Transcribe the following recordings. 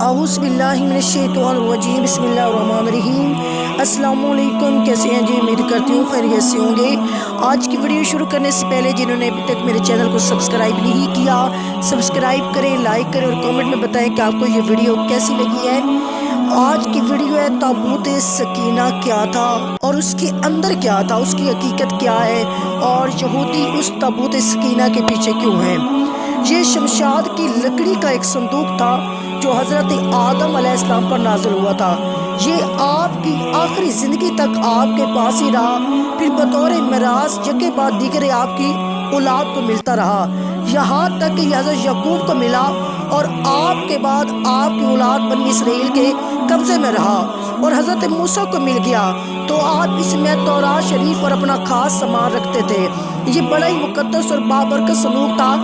اعوذ باللہ من الشیطان الرجیم، بسم اللہ الرحمن الرحیم۔ السلام علیکم، کیسے ہیں جی؟ امید کرتی ہوں خیریت سے ہوں گے۔ آج کی ویڈیو شروع کرنے سے پہلے جنہوں نے ابھی تک میرے چینل کو سبسکرائب نہیں کیا، سبسکرائب کریں، لائک کریں اور کامنٹ میں بتائیں کہ آپ کو یہ ویڈیو کیسی لگی ہے۔ آج کی ویڈیو ہے تابوت سکینہ کیا تھا اور اس کے اندر کیا تھا، اس کی حقیقت کیا ہے اور یہودی اس تابوت سکینہ کے پیچھے کیوں ہیں۔ یہ شمشاد کی لکڑی کا ایک صندوق تھا جو حضرت آدم علیہ السلام پر نازل ہوا تھا۔ یہ آپ کی آخری زندگی تک آپ کے پاس ہی رہا، پھر بطور میراث یکے بعد دیگر آپ کی اولاد کو ملتا رہا، یہاں تک کہ حضرت یعقوب کو ملا اور آپ کے بعد آپ کی اولاد بنی اسرائیل کے قبضے میں رہا اور حضرت موسیٰ کو مل گیا تو آپ اس میں تورات شریف اور اپنا خاص سامان رکھتے تھے۔ یہ بڑا ہی مقدس اور بابرکت صندوق تھا۔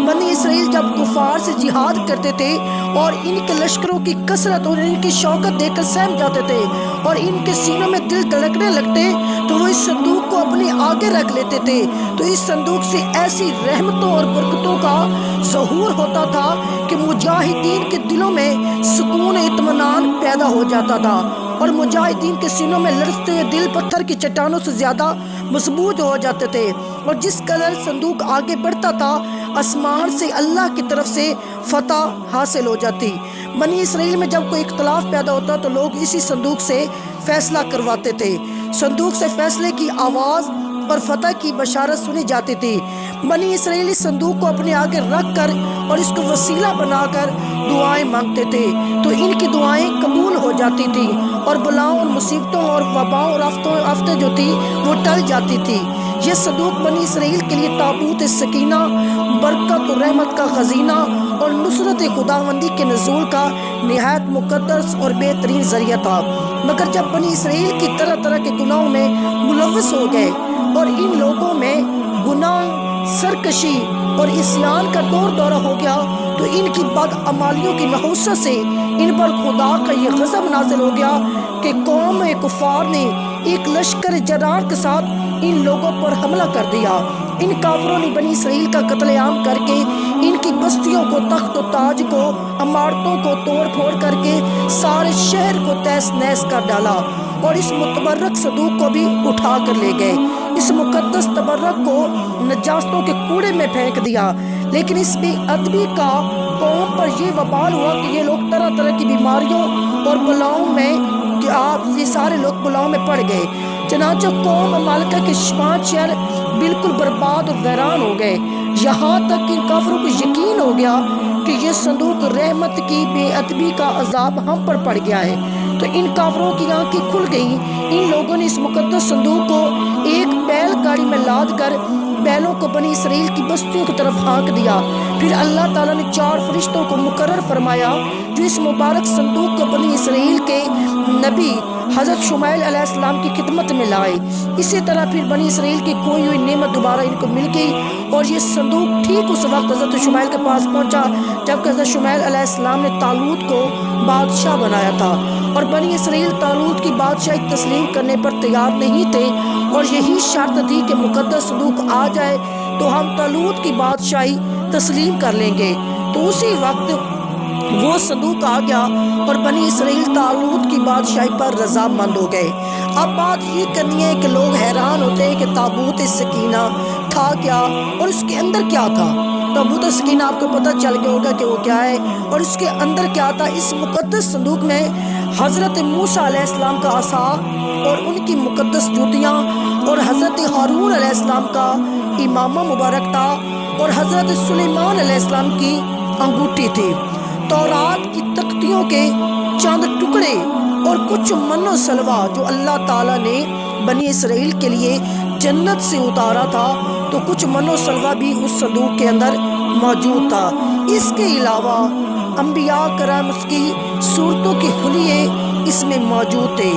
بنی اسرائیل جب کفار سے جہاد کرتے تھے اور ان کے لشکروں کی کثرت اور ان کی شوکت دیکھ کر سہم جاتے تھے اور ان کے سینوں میں دل دھڑکنے لگتے تو وہ اس صندوق کو اپنے آگے رکھ لیتے تھے، تو اس صندوق سے ایسی رحمتوں اور برکتوں کا ظہور ہوتا تھا کہ مجاہدین کے دلوں میں سکون اطمینان پیدا ہو جاتا تھا اور مجاہدین کے سینوں میں لرزتے ہوئے دل پتھر کی چٹانوں سے زیادہ مضبوط ہو جاتے تھے۔ اور جس قدر صندوق آگے بڑھتا تھا آسمان سے اللہ کی طرف سے فتح حاصل ہو جاتی۔ بنی اسرائیل میں جب کوئی اختلاف پیدا ہوتا تو لوگ اسی صندوق سے فیصلہ کرواتے تھے۔ صندوق سے فیصلے کی آواز اور فتح کی بشارت سنی جاتی تھی۔ بنی اسرائیل اس صندوق کو اپنے آگے رکھ کر اور اس کو وسیلہ بنا کر دعائیں مانگتے تھے تو ان کی دعائیں قبول ہو جاتی تھی اور بلاؤں اور مصیبتوں اور وباؤں اور آفتیں جو تھی وہ ٹل جاتی تھی۔ یہ صندوق بنی اسرائیل کے لیے تابوت سکینہ، برکت اور رحمت کا خزینہ اور نصرت خداوندی کے نزول کا نہایت مقدس اور بہترین ذریعہ تھا۔ مگر جب بنی اسرائیل کی طرح طرح کے گناہوں میں ملوث ہو گئے اور ان لوگوں میں گناہ، سرکشی اور عصیان کا دورہ ہو گیا تو ان کی بدعمالیوں کی نحوست سے ان پر خدا کا یہ غضب نازل ہو گیا کہ قوم کفار نے ایک لشکر جرار کے ساتھ ان لوگوں پر حملہ کر دیا۔ ان کافروں نے بنی اسرائیل کا قتل عام کر کے ان کی بستیوں کو، تخت و تاج کو، عمارتوں کو توڑ پھوڑ کر کے سارے شہر کو تہس نہس کر ڈالا اور اس متبرک صندوق کو بھی اٹھا کر لے گئے۔ اس مقدس تبرک کو نجاستوں کے کوڑے میں پھینک دیا۔ لیکن اس بے ادبی کا قوم پر یہ وبال ہوا کہ یہ لوگ طرح طرح کی بیماریوں اور بلاؤں میں یہ سارے لوگ بلاؤں میں پڑ گئے۔ چنانچہ قوم ممالکہ کے 5 شہر بالکل برباد اور ویران ہو گئے، یہاں تک کہ ان کافروں کو یقین ہو گیا کہ یہ صندوق رحمت کی بے ادبی کا عذاب ہم پر پڑ گیا ہے۔ تو ان کافروں کی آنکھیں کھل گئیں۔ ان لوگوں نے اس مقدس صندوق کو ایک بیل گاڑی میں لاد کر بیلوں کو بنی اسرائیل کی بستیوں کی طرف ہانک دیا۔ پھر اللہ تعالیٰ نے 4 فرشتوں کو مقرر فرمایا جو اس مبارک صندوق کو بنی اسرائیل کے نبی حضرت شمعیل علیہ السلام کی خدمت میں لائے۔ اسی طرح پھر بنی اسرائیل کی کھوئی ہوئی نعمت دوبارہ ان کو مل گئی اور یہ صندوق ٹھیک اس وقت حضرت شمعیل کے پاس پہنچا جب حضرت شمعیل علیہ السلام نے طالوت کو بادشاہ بنایا تھا اور بنی اسرائیل طالوت کی بادشاہی تسلیم کرنے پر تیار نہیں تھے اور یہی شرط تھی کہ مقدس صندوق آ جائے تو ہم طالوت کی بادشاہی تسلیم کر لیں گے۔ تو اسی وقت وہ صندوق آ گیا اور بنی اسرائیل طالوت کی بادشاہی پر رضامند ہو گئے۔ اب بات یہ کرنی ہے کہ لوگ حیران ہوتے ہیں کہ تابوت سکینہ تھا کیا اور اس کے اندر کیا تھا۔ تابوت سکینہ آپ کو پتہ چل گیا ہوگا کہ وہ کیا ہے اور اس کے اندر کیا تھا۔ اس مقدس صندوق میں حضرت موسیٰ علیہ السلام کا عصا اور ان کی مقدس جوتیاں اور حضرت ہارون علیہ السلام کا امامہ مبارک تھا اور حضرت سلیمان علیہ السلام کی انگوٹھی تھی۔ تورات کی تختیوں کے چند ٹکڑے اور کچھ من و سلوہ جو اللہ تعالیٰ نے بنی اسرائیل کے لیے جنت سے اتارا تھا تو کچھ من و سلوہ بھی اس صندوق کے اندر موجود تھا۔ اس کے علاوہ انبیاء کرام کی صورتوں کے حلیے اس میں موجود تھے۔